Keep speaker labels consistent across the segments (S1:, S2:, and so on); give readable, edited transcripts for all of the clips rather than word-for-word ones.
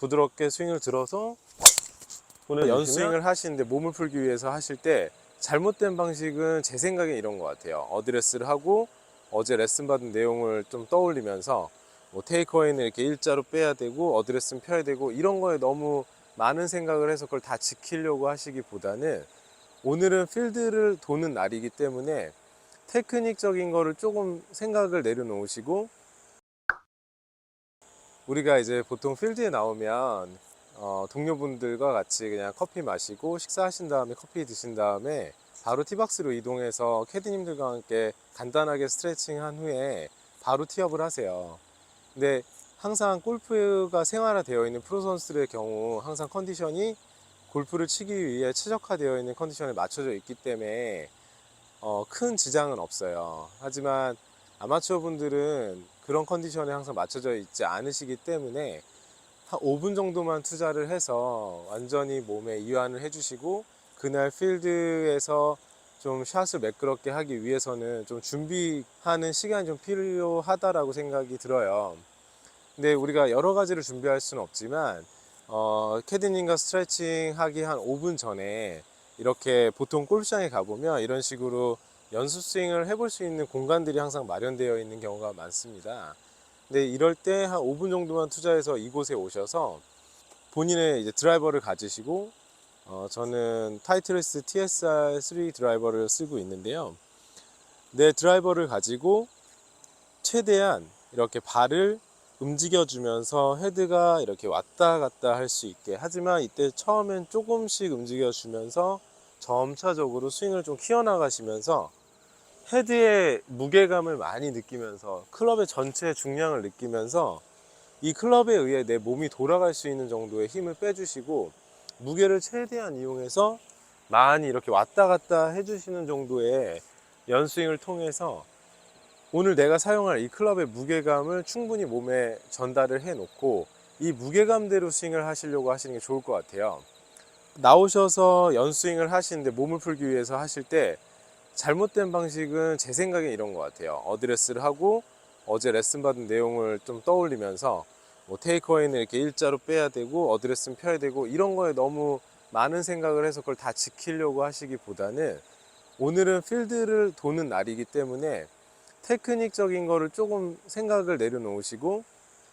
S1: 부드럽게 스윙을 들어서 오늘 연스윙을 하시는데 몸을 풀기 위해서 하실 때 잘못된 방식은 제 생각에 이런 것 같아요. 어드레스를 하고 어제 레슨 받은 내용을 좀 떠올리면서 뭐 테이크어웨이는 이렇게 일자로 빼야 되고 어드레스는 펴야 되고 이런 거에 너무 많은 생각을 해서 그걸 다 지키려고 하시기보다는 오늘은 필드를 도는 날이기 때문에 테크닉적인 거를 조금 생각을 내려놓으시고, 우리가 이제 보통 필드에 나오면 동료분들과 같이 그냥 커피 마시고 식사하신 다음에 커피 드신 다음에 바로 티박스로 이동해서 캐디님들과 함께 간단하게 스트레칭 한 후에 바로 티업을 하세요. 근데 항상 골프가 생활화되어 있는 프로 선수들의 경우 항상 컨디션이 골프를 치기 위해 최적화되어 있는 컨디션에 맞춰져 있기 때문에 큰 지장은 없어요. 하지만 아마추어 분들은 그런 컨디션에 항상 맞춰져 있지 않으시기 때문에 한 5분 정도만 투자를 해서 완전히 몸에 이완을 해주시고, 그날 필드에서 좀 샷을 매끄럽게 하기 위해서는 좀 준비하는 시간이 좀 필요하다라고 생각이 들어요. 근데 우리가 여러 가지를 준비할 수는 없지만 캐디님과 스트레칭 하기 한 5분 전에 이렇게 보통 골프장에 가보면 이런 식으로 연습 스윙을 해볼 수 있는 공간들이 항상 마련되어 있는 경우가 많습니다. 근데 이럴 때 한 5분 정도만 투자해서 이곳에 오셔서 본인의 이제 드라이버를 가지시고, 저는 타이틀리스트 TSR3 드라이버를 쓰고 있는데요. 내 드라이버를 가지고 최대한 이렇게 발을 움직여주면서 헤드가 이렇게 왔다 갔다 할 수 있게, 하지만 이때 처음엔 조금씩 움직여주면서 점차적으로 스윙을 좀 키워나가시면서 헤드의 무게감을 많이 느끼면서 클럽의 전체 중량을 느끼면서 이 클럽에 의해 내 몸이 돌아갈 수 있는 정도의 힘을 빼주시고, 무게를 최대한 이용해서 많이 이렇게 왔다 갔다 해주시는 정도의 연스윙을 통해서 오늘 내가 사용할 이 클럽의 무게감을 충분히 몸에 전달을 해 놓고 이 무게감대로 스윙을 하시려고 하시는 게 좋을 것 같아요. 나오셔서 연스윙을 하시는데 몸을 풀기 위해서 하실 때 잘못된 방식은 제 생각에 이런 것 같아요. 어드레스를 하고 어제 레슨 받은 내용을 좀 떠올리면서 뭐 테이크어웨이는 이렇게 일자로 빼야 되고 어드레스는 펴야 되고 이런 거에 너무 많은 생각을 해서 그걸 다 지키려고 하시기보다는 오늘은 필드를 도는 날이기 때문에 테크닉적인 거를 조금 생각을 내려놓으시고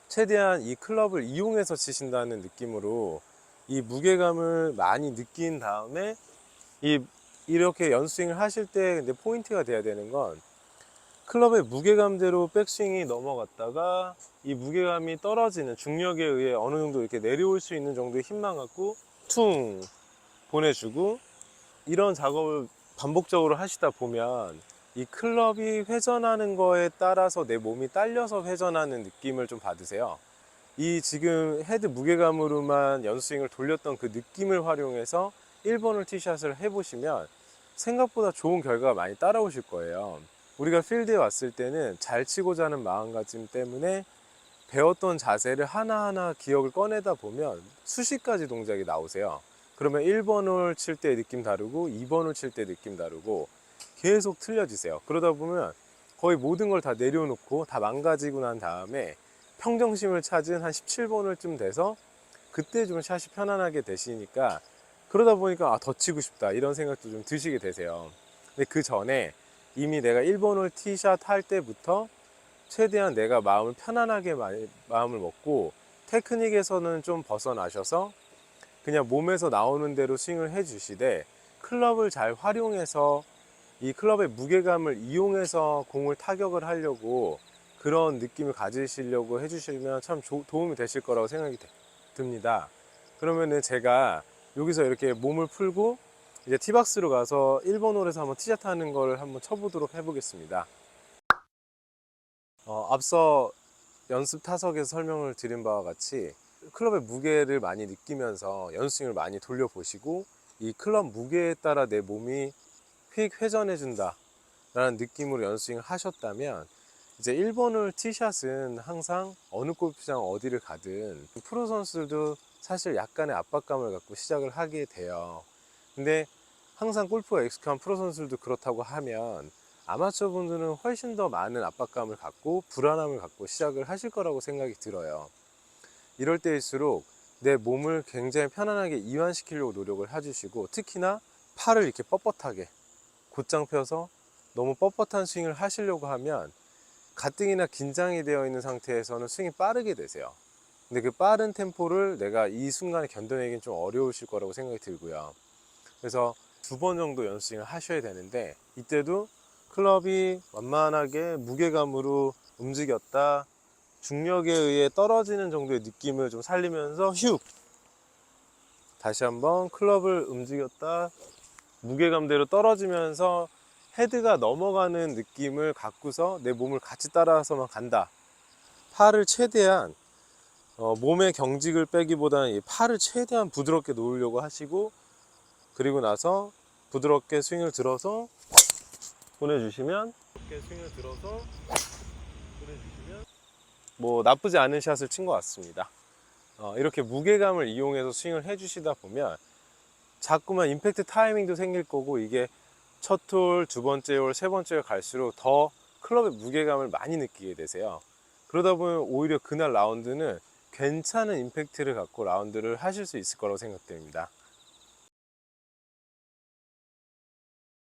S1: 최대한 이 클럽을 이용해서 치신다는 느낌으로 이 무게감을 많이 느낀 다음에 이렇게 연스윙을 하실 때 근데 포인트가 돼야 되는 건 클럽의 무게감대로 백스윙이 넘어갔다가 이 무게감이 떨어지는 중력에 의해 어느 정도 이렇게 내려올 수 있는 정도의 힘만 갖고 퉁 보내주고, 이런 작업을 반복적으로 하시다 보면 이 클럽이 회전하는 거에 따라서 내 몸이 딸려서 회전하는 느낌을 좀 받으세요. 이 지금 헤드 무게감으로만 연스윙을 돌렸던 그 느낌을 활용해서 1번을 티샷을 해보시면 생각보다 좋은 결과가 많이 따라오실 거예요. 우리가 필드에 왔을 때는 잘 치고자 하는 마음가짐 때문에 배웠던 자세를 하나하나 기억을 꺼내다 보면 수십 가지 동작이 나오세요. 그러면 1번 홀 칠 때 느낌 다르고 2번 홀 칠 때 느낌 다르고 계속 틀려지세요. 그러다 보면 거의 모든 걸 다 내려놓고 다 망가지고 난 다음에 평정심을 찾은 한 17번 홀쯤 돼서 그때 좀 샷이 편안하게 되시니까, 그러다 보니까 더 치고 싶다 이런 생각도 좀 드시게 되세요. 근데 그 전에 이미 내가 1번 홀 티샷 할 때부터 최대한 내가 마음을 편안하게 마음을 먹고 테크닉에서는 좀 벗어나셔서 그냥 몸에서 나오는 대로 스윙을 해 주시되, 클럽을 잘 활용해서 이 클럽의 무게감을 이용해서 공을 타격을 하려고 그런 느낌을 가지시려고 해주시면 참 도움이 되실 거라고 생각이 듭니다. 그러면은 제가 여기서 이렇게 몸을 풀고 이제 티박스로 가서 1번 홀에서 한번 티샷 하는 걸 한번 쳐보도록 해보겠습니다. 앞서 연습 타석에서 설명을 드린 바와 같이 클럽의 무게를 많이 느끼면서 연스윙을 많이 돌려보시고 이 클럽 무게에 따라 내 몸이 휙 회전해 준다 라는 느낌으로 연스윙을 하셨다면, 이제 1번을 티샷은 항상 어느 골프장 어디를 가든 프로 선수들도 사실 약간의 압박감을 갖고 시작을 하게 돼요. 근데 항상 골프가 익숙한 프로 선수들도 그렇다고 하면 아마추어 분들은 훨씬 더 많은 압박감을 갖고 불안함을 갖고 시작을 하실 거라고 생각이 들어요. 이럴 때일수록 내 몸을 굉장히 편안하게 이완시키려고 노력을 해주시고, 특히나 팔을 이렇게 뻣뻣하게 곧장 펴서 너무 뻣뻣한 스윙을 하시려고 하면 가뜩이나 긴장이 되어 있는 상태에서는 스윙이 빠르게 되세요. 근데 그 빠른 템포를 내가 이 순간에 견뎌내기는 좀 어려우실 거라고 생각이 들고요. 그래서 2번 정도 연습을 하셔야 되는데, 이때도 클럽이 완만하게 무게감으로 움직였다, 중력에 의해 떨어지는 정도의 느낌을 좀 살리면서 휙! 다시 한번 클럽을 움직였다, 무게감대로 떨어지면서 헤드가 넘어가는 느낌을 갖고서 내 몸을 같이 따라서만 간다. 팔을 최대한 몸의 경직을 빼기보다는 이 팔을 최대한 부드럽게 놓으려고 하시고, 그리고 나서 부드럽게 스윙을 들어서 보내주시면, 뭐 나쁘지 않은 샷을 친 것 같습니다. 이렇게 무게감을 이용해서 스윙을 해주시다 보면 자꾸만 임팩트 타이밍도 생길 거고, 이게 첫 홀, 2번째 홀, 3번째 홀 갈수록 더 클럽의 무게감을 많이 느끼게 되세요. 그러다 보면 오히려 그날 라운드는 괜찮은 임팩트를 갖고 라운드를 하실 수 있을 거라고 생각됩니다.